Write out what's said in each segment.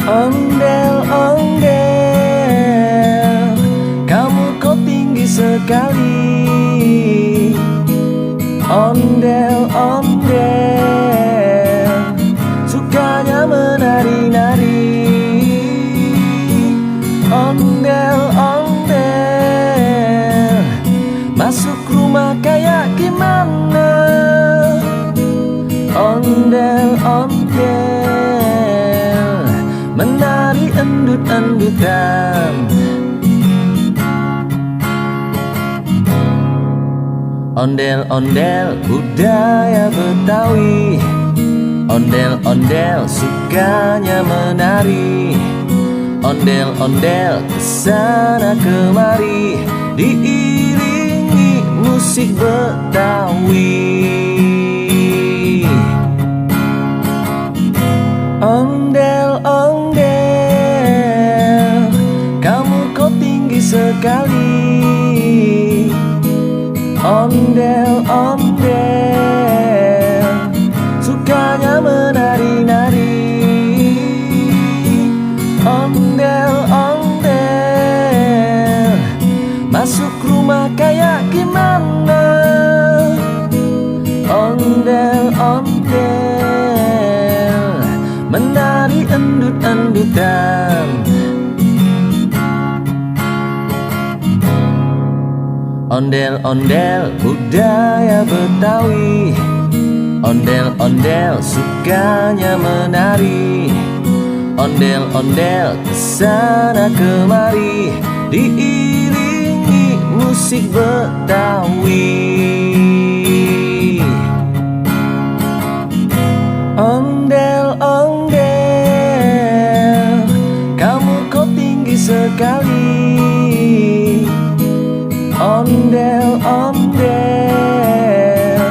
Ondel, ondel, kamu kok tinggi sekali. Ondel, ondel, sukanya menari-nari. Ondel, ondel, masuk rumah kayak gimana? Ondel, ondel, menari endut-endutan. Ondel-ondel, budaya Betawi. Ondel-ondel, sukanya menari. Ondel-ondel, kesana kemari, diiringi musik Betawi. Ondel-ondel, kamu kok tinggi sekali. Ondel-ondel, sukanya menari-nari. Ondel-ondel, masuk rumah kayak gimana? Ondel-ondel, menari endut-endutan. Ondel-ondel, budaya Betawi. Ondel-ondel, sukanya menari. Ondel-ondel, kesana kemari, diiringi musik Betawi. Ondel-ondel, kamu kok tinggi sekali. Ondel-ondel,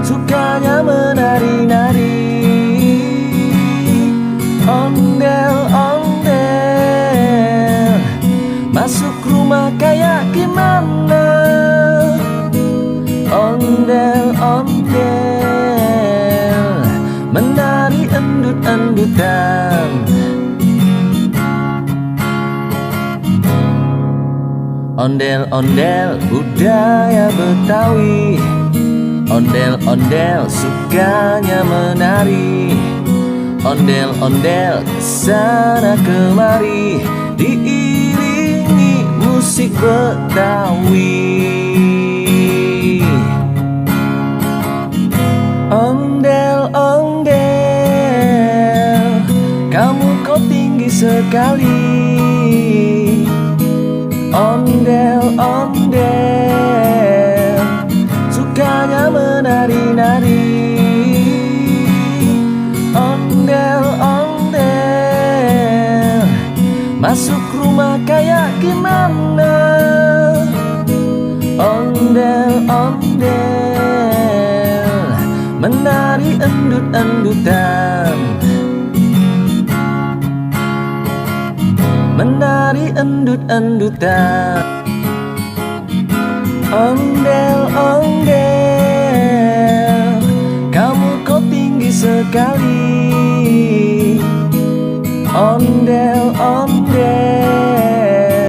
sukanya menari-nari. Ondel-ondel, masuk rumah kayak gimana? Ondel-ondel, menari endut-endutan. Ondel-ondel, budaya Betawi. Ondel-ondel, sukanya menari. Ondel-ondel, kesana kemari, diiringi musik Betawi. Ondel-ondel, kamu kok tinggi sekali. Ondel-ondel, sukanya menari-nari. Ondel-ondel, masuk rumah kayak gimana? Ondel-ondel, menari endut-endutan. Menari endut-endutan. Ondel-ondel, kamu kok tinggi sekali. Ondel-ondel,